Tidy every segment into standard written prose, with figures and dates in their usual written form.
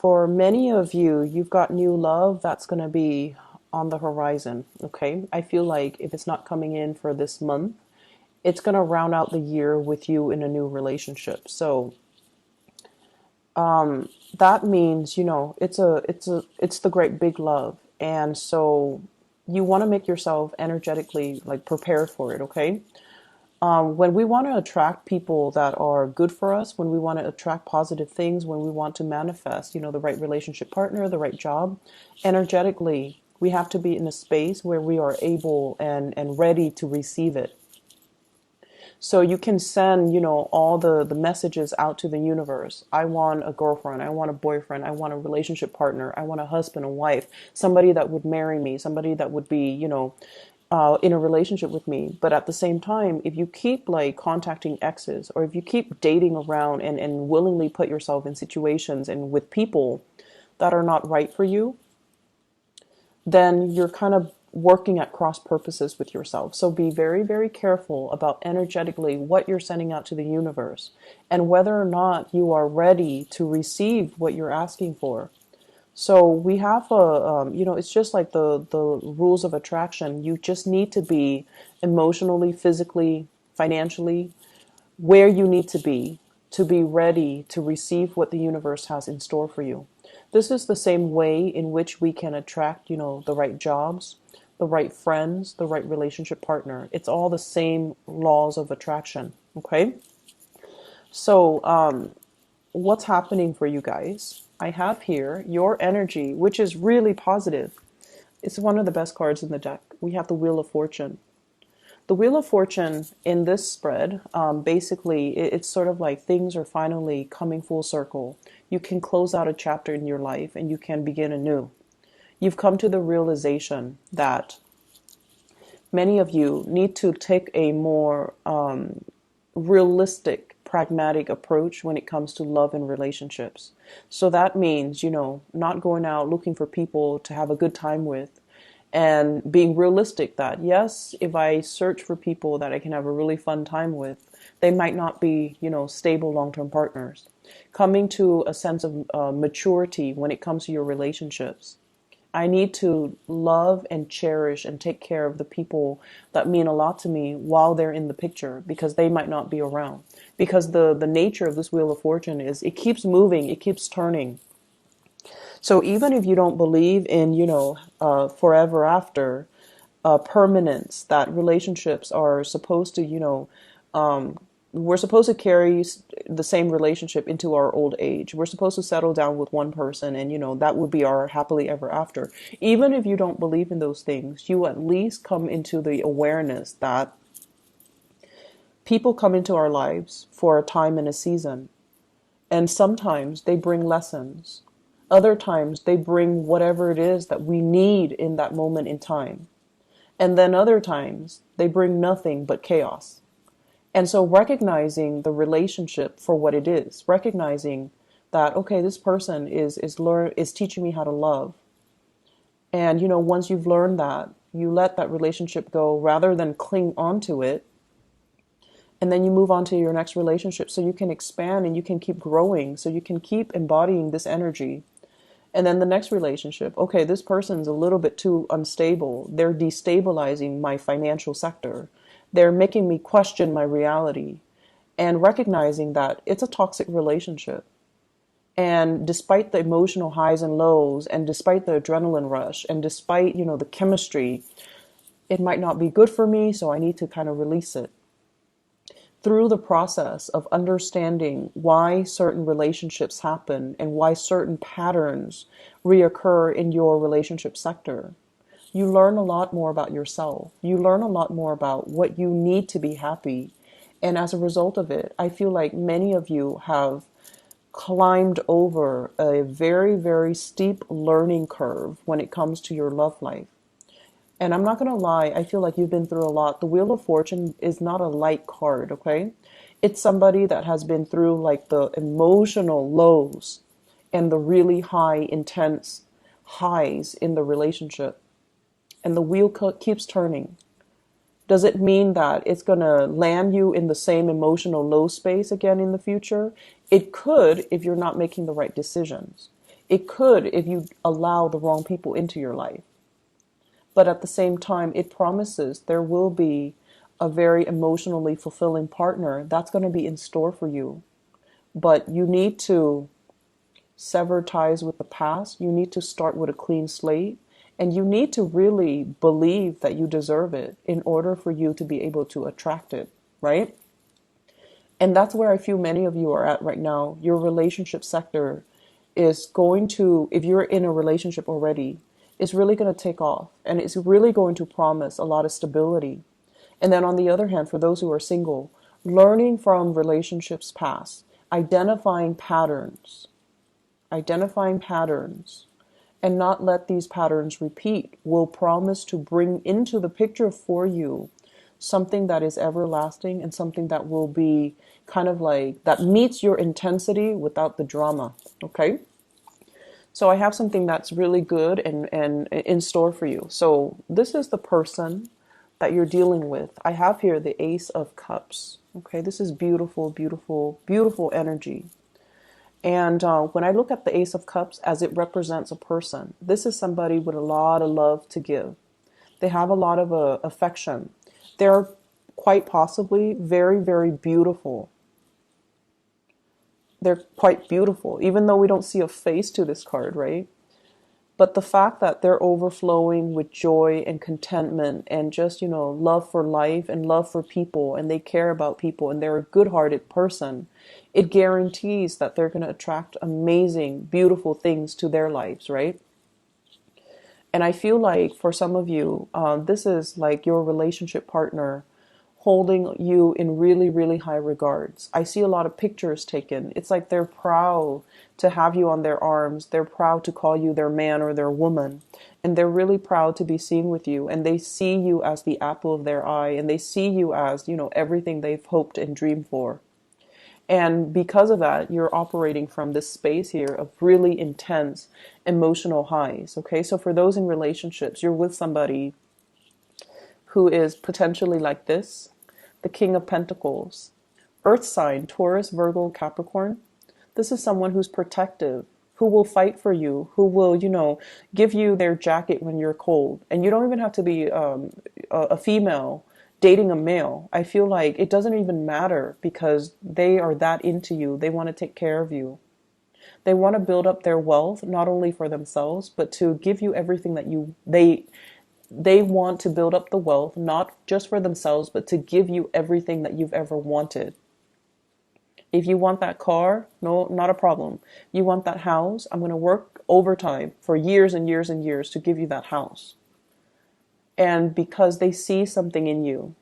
For many of you, you've got new love that's going to be on the horizon. Okay. I feel like if it's not coming in for this month, it's going to round out the year with you in a new relationship. So that means, it's the great big love. And so you want to make yourself energetically like prepared for it. Okay. When we want to attract people that are good for us, when we want to attract positive things, when we want to manifest, the right relationship partner, the right job, energetically, we have to be in a space where we are able and ready to receive it. So you can send, all the messages out to the universe. I want a girlfriend. I want a boyfriend. I want a relationship partner. I want a husband, a wife, somebody that would marry me, somebody that would be, in a relationship with me. But at the same time, if you keep like contacting exes, or if you keep dating around and willingly put yourself in situations and with people that are not right for you, then you're kind of working at cross purposes with yourself. So be very, very careful about energetically what you're sending out to the universe and whether or not you are ready to receive what you're asking for. So we have it's just like the rules of attraction. You just need to be emotionally, physically, financially where you need to be ready to receive what the universe has in store for you. This is the same way in which we can attract, the right jobs, the right friends, the right relationship partner. It's all the same laws of attraction. Okay. So, what's happening for you guys? I have here your energy, which is really positive. It's one of the best cards in the deck. We have the Wheel of Fortune. The Wheel of Fortune in this spread, basically, it's sort of like things are finally coming full circle. You can close out a chapter in your life and you can begin anew. You've come to the realization that many of you need to take a more realistic, pragmatic approach when it comes to love and relationships. So that means, not going out looking for people to have a good time with, and being realistic that, yes, if I search for people that I can have a really fun time with, they might not be, stable long-term partners. Coming to a sense of maturity when it comes to your relationships. I need to love and cherish and take care of the people that mean a lot to me while they're in the picture, because they might not be around. Because the nature of this Wheel of Fortune is it keeps moving, it keeps turning. So even if you don't believe in, forever after, permanence, that relationships are supposed to, we're supposed to carry the same relationship into our old age. We're supposed to settle down with one person and, that would be our happily ever after. Even if you don't believe in those things, you at least come into the awareness that people come into our lives for a time and a season. And sometimes they bring lessons. Other times they bring whatever it is that we need in that moment in time. And then other times they bring nothing but chaos. And so recognizing the relationship for what it is, recognizing that, okay, this person is teaching me how to love. And, once you've learned that, you let that relationship go rather than cling onto it. And then you move on to your next relationship so you can expand and you can keep growing, so you can keep embodying this energy. And then the next relationship, okay, this person's a little bit too unstable. They're destabilizing my financial sector. They're making me question my reality, and recognizing that it's a toxic relationship. And despite the emotional highs and lows, and despite the adrenaline rush, and despite, the chemistry, it might not be good for me, so I need to kind of release it. Through the process of understanding why certain relationships happen and why certain patterns reoccur in your relationship sector, you learn a lot more about yourself. You learn a lot more about what you need to be happy. And as a result of it, I feel like many of you have climbed over a very, very steep learning curve when it comes to your love life. And I'm not going to lie, I feel like you've been through a lot. The Wheel of Fortune is not a light card, okay? It's somebody that has been through like the emotional lows and the really high, intense highs in the relationship. And the wheel keeps turning. Does it mean that it's going to land you in the same emotional low space again in the future? It could if you're not making the right decisions. It could if you allow the wrong people into your life. But at the same time, it promises there will be a very emotionally fulfilling partner that's going to be in store for you. But you need to sever ties with the past. You need to start with a clean slate. And you need to really believe that you deserve it in order for you to be able to attract it, right? And that's where I feel many of you are at right now. Your relationship sector is going to, if you're in a relationship already, it's really going to take off. And it's really going to promise a lot of stability. And then on the other hand, for those who are single, learning from relationships past, identifying patterns, and not let these patterns repeat will promise to bring into the picture for you something that is everlasting and something that will be kind of like that meets your intensity without the drama. Okay, so I have something that's really good and in store for you. So this is the person that you're dealing with. I have here the Ace of Cups. Okay, this is beautiful, beautiful, beautiful energy. And when I look at the Ace of Cups as it represents a person, this is somebody with a lot of love to give. They have a lot of affection. They're quite possibly very, very beautiful. They're quite beautiful, even though we don't see a face to this card, right? But the fact that they're overflowing with joy and contentment and just, love for life and love for people, and they care about people and they're a good-hearted person, it guarantees that they're going to attract amazing, beautiful things to their lives, right? And I feel like for some of you, this is like your relationship partner holding you in really, really high regards. I see a lot of pictures taken. It's like they're proud to have you on their arms. They're proud to call you their man or their woman. And they're really proud to be seen with you. And they see you as the apple of their eye. And they see you as, everything they've hoped and dreamed for. And because of that, you're operating from this space here of really intense emotional highs. Okay, so for those in relationships, you're with somebody who is potentially like this. The King of Pentacles, Earth sign, Taurus, Virgo, Capricorn. This is someone who's protective, who will fight for you, who will, give you their jacket when you're cold. And you don't even have to be a female dating a male. I feel like it doesn't even matter because they are that into you. They want to take care of you. They want to build up their wealth, not only for themselves, but to give you everything that they want to build up the wealth, not just for themselves, but to give you everything that you've ever wanted. If you want that car, no, not a problem. You want that house, I'm going to work overtime for years and years and years to give you that house. And because they see something in you.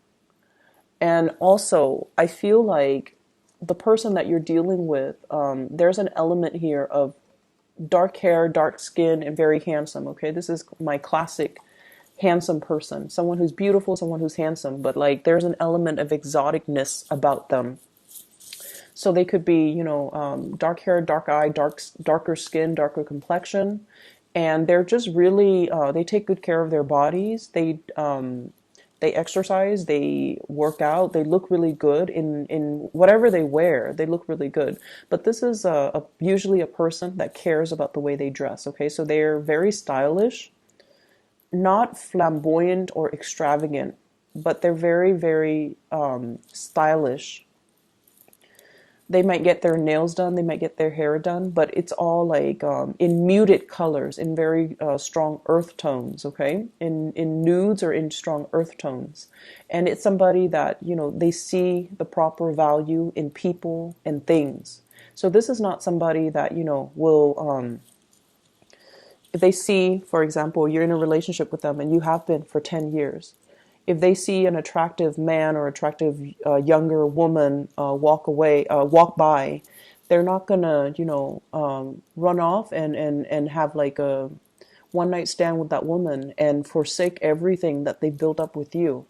And also, I feel like the person that you're dealing with, there's an element here of dark hair, dark skin, and very handsome. Okay, this is my classic handsome person, someone who's beautiful, someone who's handsome, but like there's an element of exoticness about them. So they could be, dark hair, dark eye, darker skin, darker complexion, and they're just really, they take good care of their bodies. They exercise, they work out, they look really good in whatever they wear. They look really good. But this is usually a person that cares about the way they dress. Okay, so they're very stylish. Not flamboyant or extravagant, but they're very, very stylish. They might get their nails done, they might get their hair done, but it's all like in muted colors, in very strong earth tones, okay? In nudes or in strong earth tones. And it's somebody that, they see the proper value in people and things. So this is not somebody that, will... If they see, for example, you're in a relationship with them and you have been for 10 years, if they see an attractive man or attractive younger woman walk by, they're not gonna, run off and have like a one night stand with that woman and forsake everything that they built up with you.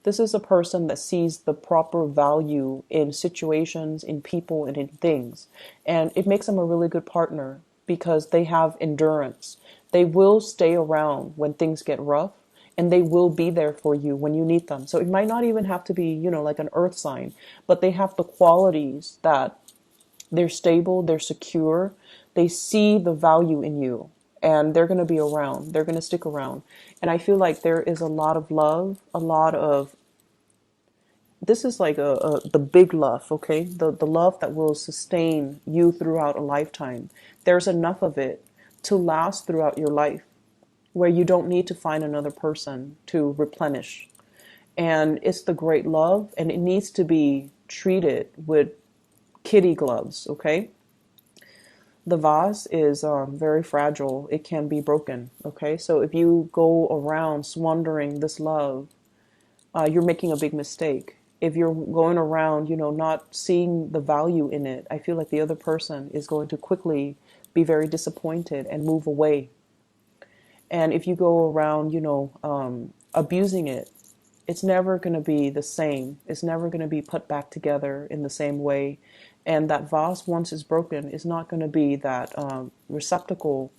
This is a person that sees the proper value in situations, in people, and in things. And it makes them a really good partner because they have endurance. They will stay around when things get rough, and they will be there for you when you need them. So it might not even have to be, like an earth sign, but they have the qualities that They're stable, they're secure, they see the value in you, and they're going to be around. They're going to stick around. And I feel like there is a lot of love, a lot of, this is like the big love, okay? The love that will sustain you throughout a lifetime. There's enough of it to last throughout your life, where you don't need to find another person to replenish. And it's the great love, and it needs to be treated with kitty gloves, okay? The vase is very fragile. It can be broken, okay? So if you go around squandering this love, you're making a big mistake. If you're going around, not seeing the value in it, I feel like the other person is going to quickly be very disappointed and move away. And if you go around, abusing it, it's never going to be the same. It's never going to be put back together in the same way. And that vase, once it's broken, is not going to be that receptacle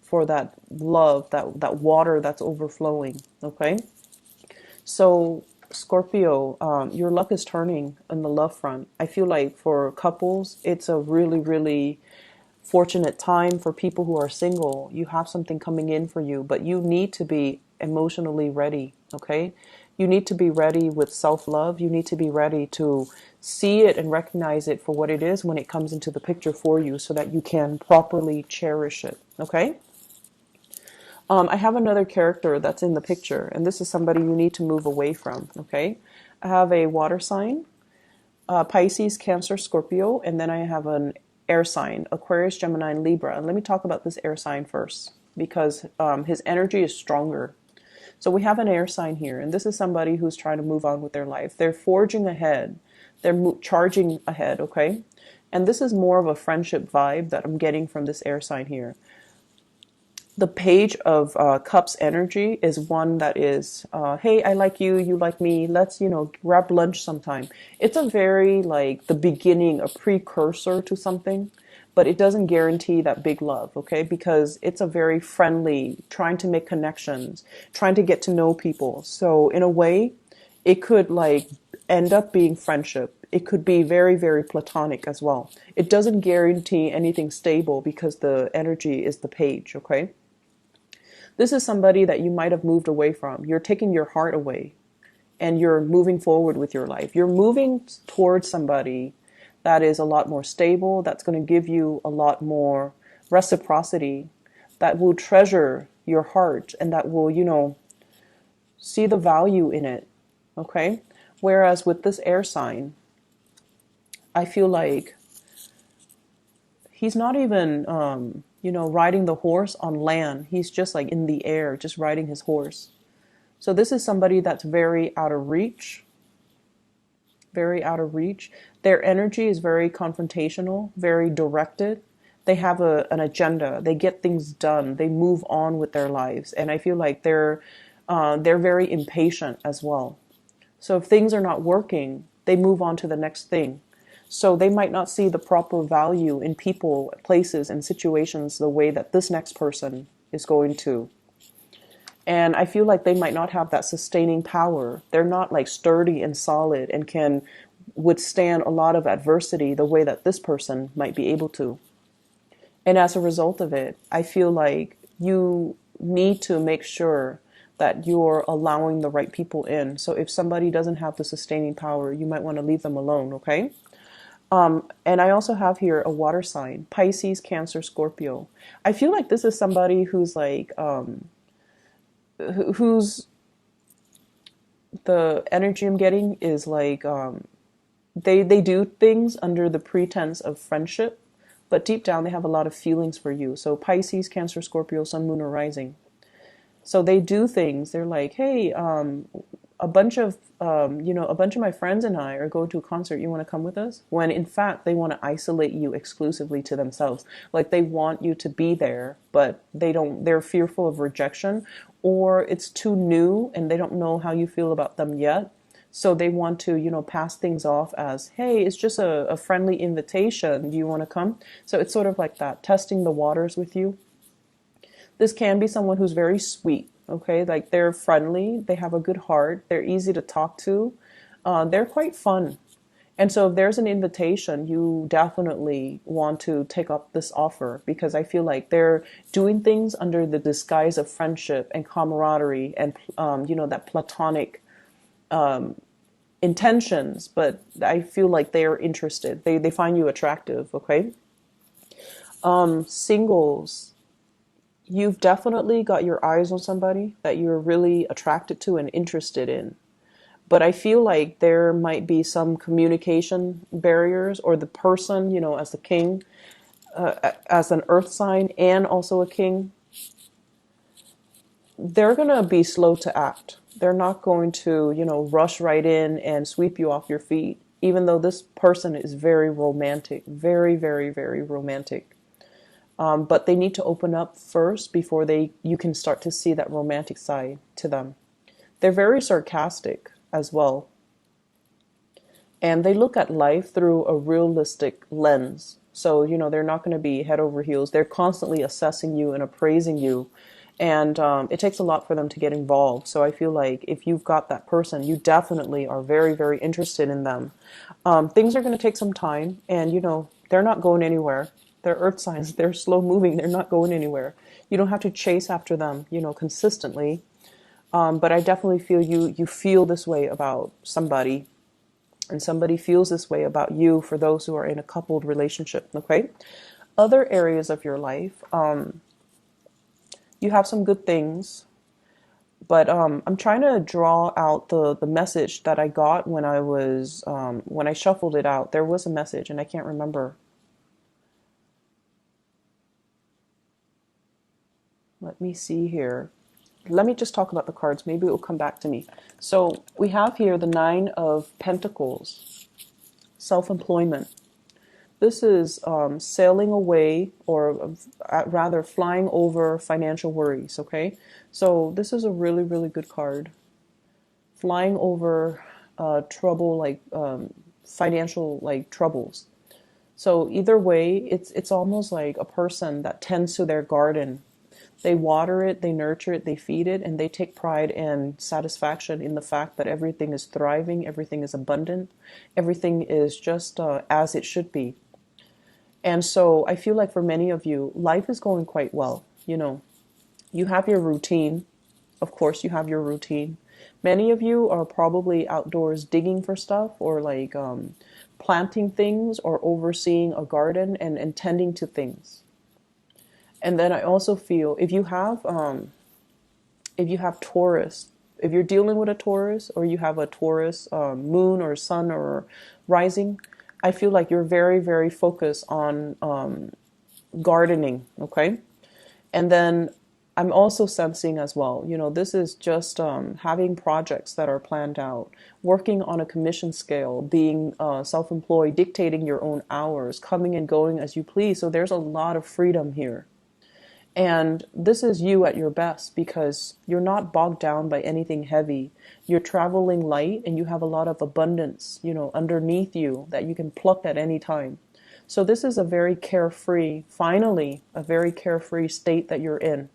for that love, that water that's overflowing. Okay? So, Scorpio, your luck is turning on the love front. I feel like for couples, it's a really, really fortunate time. For people who are single, you have something coming in for you, but you need to be emotionally ready, okay? You need to be ready with self-love. You need to be ready to see it and recognize it for what it is when it comes into the picture for you, so that you can properly cherish it, okay? I have another character that's in the picture, and this is somebody you need to move away from, okay? I have a water sign, Pisces, Cancer, Scorpio, and then I have an air sign, Aquarius, Gemini, and Libra. And let me talk about this air sign first, because his energy is stronger. So we have an air sign here, and this is somebody who's trying to move on with their life. They're forging ahead. They're charging ahead, okay? And this is more of a friendship vibe that I'm getting from this air sign here. The Page of Cups energy is one that is, hey, I like you, you like me, let's, grab lunch sometime. It's a very, like, the beginning, a precursor to something, but it doesn't guarantee that big love, okay? Because it's a very friendly, trying to make connections, trying to get to know people. So in a way, it could, like, end up being friendship. It could be very, very platonic as well. It doesn't guarantee anything stable because the energy is the Page, okay? This is somebody that you might have moved away from. You're taking your heart away and you're moving forward with your life. You're moving towards somebody that is a lot more stable, that's going to give you a lot more reciprocity, that will treasure your heart, and that will, see the value in it. Okay? Whereas with this air sign, I feel like he's not even, riding the horse on land. He's just like in the air, just riding his horse. So this is somebody that's very out of reach. Very out of reach. Their energy is very confrontational, very directed. They have an agenda. They get things done. They move on with their lives. And I feel like they're very impatient as well. So if things are not working, they move on to the next thing. So they might not see the proper value in people, places, and situations the way that this next person is going to. And I feel like they might not have that sustaining power. They're not like sturdy and solid and can withstand a lot of adversity the way that this person might be able to. And as a result of it, I feel like you need to make sure that you're allowing the right people in. So if somebody doesn't have the sustaining power, you might want to leave them alone, okay? And I also have here a water sign, Pisces, Cancer, Scorpio. I feel like this is somebody who's like, who's, the energy I'm getting is like, they do things under the pretense of friendship, but deep down they have a lot of feelings for you. So Pisces, Cancer, Scorpio, Sun, Moon, or Rising. So they do things. They're like, hey, a bunch of my friends and I are going to a concert. You want to come with us? When in fact, they want to isolate you exclusively to themselves. Like they want you to be there, but they're fearful of rejection, or it's too new and they don't know how you feel about them yet. So they want to, pass things off as, hey, it's just a friendly invitation. Do you want to come? So it's sort of like that, testing the waters with you. This can be someone who's very sweet, okay? Like they're friendly, they have a good heart, they're easy to talk to, they're quite fun. And so if there's an invitation, you definitely want to take up this offer, because I feel like they're doing things under the disguise of friendship and camaraderie and, that platonic intentions. But I feel like they are interested. They find you attractive, okay? Singles, you've definitely got your eyes on somebody that you're really attracted to and interested in. But I feel like there might be some communication barriers, or the person, as the king, as an earth sign and also a king, they're going to be slow to act. They're not going to, rush right in and sweep you off your feet, even though this person is very romantic, very, very, very romantic. But they need to open up first before you can start to see that romantic side to them. They're very sarcastic as well. And they look at life through a realistic lens. So, they're not going to be head over heels. They're constantly assessing you and appraising you. And it takes a lot for them to get involved. So I feel like if you've got that person, you definitely are very, very interested in them. Things are going to take some time. And, they're not going anywhere. They're earth signs. They're slow moving. They're not going anywhere. You don't have to chase after them, consistently. But I definitely feel you feel this way about somebody, and somebody feels this way about you, for those who are in a coupled relationship, okay? Other areas of your life, you have some good things, but I'm trying to draw out the message that I got when I shuffled it out. There was a message, and I can't remember. Let me see here. Let me just talk about the cards. Maybe it will come back to me. So we have here the Nine of Pentacles, self-employment. This is sailing away, or rather flying over financial worries, okay? So this is a really, really good card. Flying over trouble, like financial troubles. So either way, it's almost like a person that tends to their garden. They water it, they nurture it, they feed it, and they take pride and satisfaction in the fact that everything is thriving, everything is abundant, everything is just as it should be. And so I feel like for many of you, life is going quite well. You have your routine. Of course, you have your routine. Many of you are probably outdoors digging for stuff, or planting things, or overseeing a garden and tending to things. And then I also feel if you have Taurus, if you're dealing with a Taurus, or you have a Taurus moon or sun or rising, I feel like you're very, very focused on gardening, okay? And then I'm also sensing as well, this is just having projects that are planned out, working on a commission scale, being self-employed, dictating your own hours, coming and going as you please. So there's a lot of freedom here. And this is you at your best, because you're not bogged down by anything heavy. You're traveling light, and you have a lot of abundance, underneath you that you can pluck at any time. So this is a very carefree, finally, a very carefree state that you're in.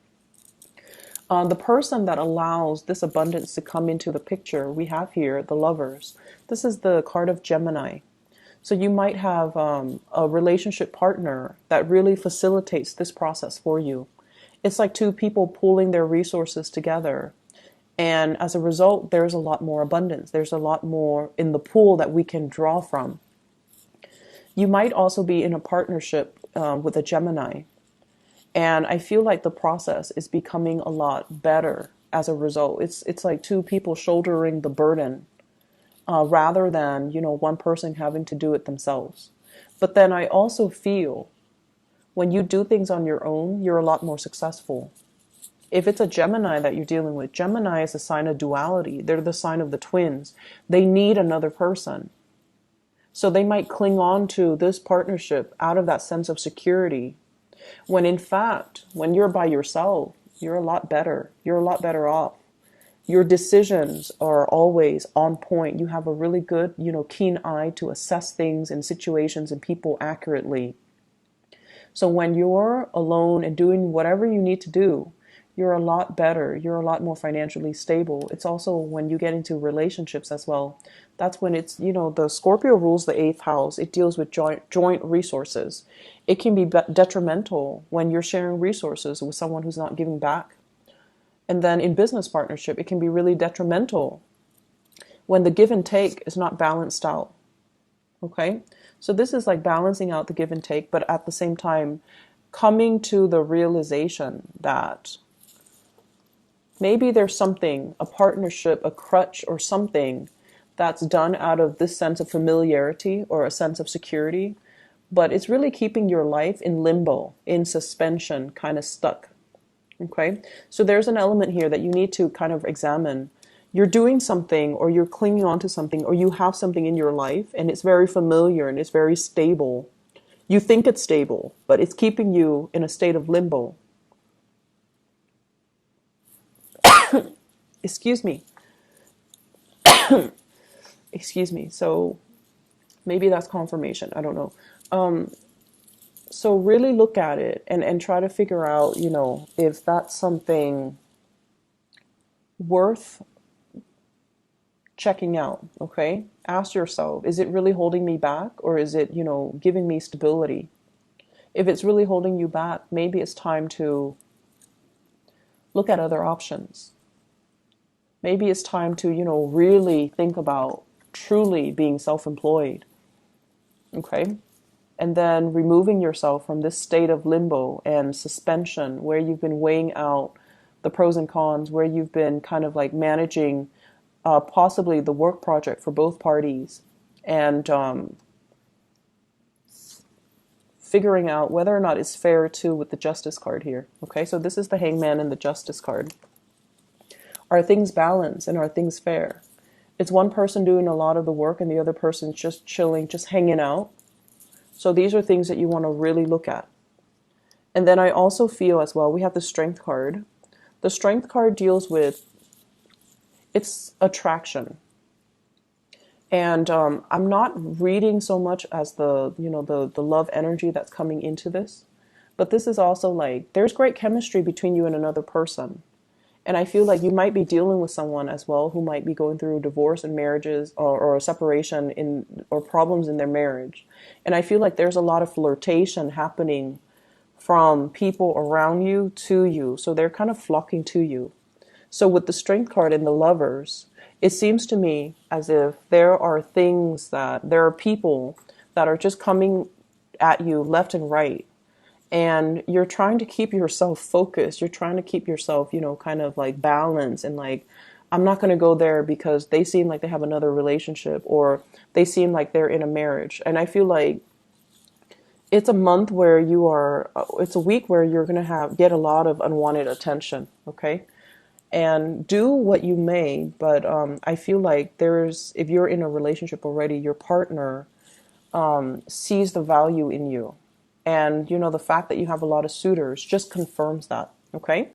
The person that allows this abundance to come into the picture, we have here the Lovers. This is the card of Gemini. So you might have a relationship partner that really facilitates this process for you. It's like two people pooling their resources together. And as a result, there's a lot more abundance. There's a lot more in the pool that we can draw from. You might also be in a partnership with a Gemini. And I feel like the process is becoming a lot better as a result. It's like two people shouldering the burden. Rather than, one person having to do it themselves. But then I also feel when you do things on your own, you're a lot more successful. If it's a Gemini that you're dealing with, Gemini is a sign of duality. They're the sign of the twins. They need another person. So they might cling on to this partnership out of that sense of security. When in fact, when you're by yourself, you're a lot better. You're a lot better off. Your decisions are always on point. You have a really good, keen eye to assess things and situations and people accurately. So when you're alone and doing whatever you need to do, You're a lot better. You're a lot more financially stable. It's also when you get into relationships as well. That's when it's, the Scorpio rules the eighth house. It deals with joint resources. It can be detrimental when you're sharing resources with someone who's not giving back. And then in business partnership, it can be really detrimental when the give and take is not balanced out. Okay? So this is like balancing out the give and take, but at the same time, coming to the realization that maybe there's something, a partnership, a crutch, or something that's done out of this sense of familiarity or a sense of security, but it's really keeping your life in limbo, in suspension, kind of stuck. Okay? So there's an element here that you need to kind of examine. You're doing something, or you're clinging on to something, or you have something in your life and it's very familiar and it's very stable. You think it's stable, but it's keeping you in a state of limbo. Excuse me. Excuse me. So maybe that's confirmation. I don't know. So really look at it and try to figure out, if that's something worth checking out. Okay. Ask yourself, is it really holding me back, or is it, giving me stability? If it's really holding you back, maybe it's time to look at other options. Maybe it's time to, really think about truly being self-employed. Okay. And then removing yourself from this state of limbo and suspension where you've been weighing out the pros and cons, where you've been kind of like managing possibly the work project for both parties, and figuring out whether or not it's fair too with the Justice card here. Okay, so this is the Hangman and the Justice card. Are things balanced and are things fair? It's one person doing a lot of the work and the other person's just chilling, just hanging out. So these are things that you want to really look at. And then I also feel as well, we have the Strength card. The Strength card deals with, it's attraction. And I'm not reading so much as the love energy that's coming into this. But this is also like, there's great chemistry between you and another person. And I feel like you might be dealing with someone as well who might be going through divorce and marriages, or a separation or problems in their marriage. And I feel like there's a lot of flirtation happening from people around you to you. So they're kind of flocking to you. So with the Strength card and the Lovers, it seems to me as if there are people that are just coming at you left and right. And you're trying to keep yourself focused. You're trying to keep yourself, kind of like balanced, and like, I'm not going to go there because they seem like they have another relationship, or they seem like they're in a marriage. And I feel like it's a month where it's a week where you're going to get a lot of unwanted attention. Okay. And do what you may, but I feel like if you're in a relationship already, your partner sees the value in you. And, the fact that you have a lot of suitors just confirms that. Okay.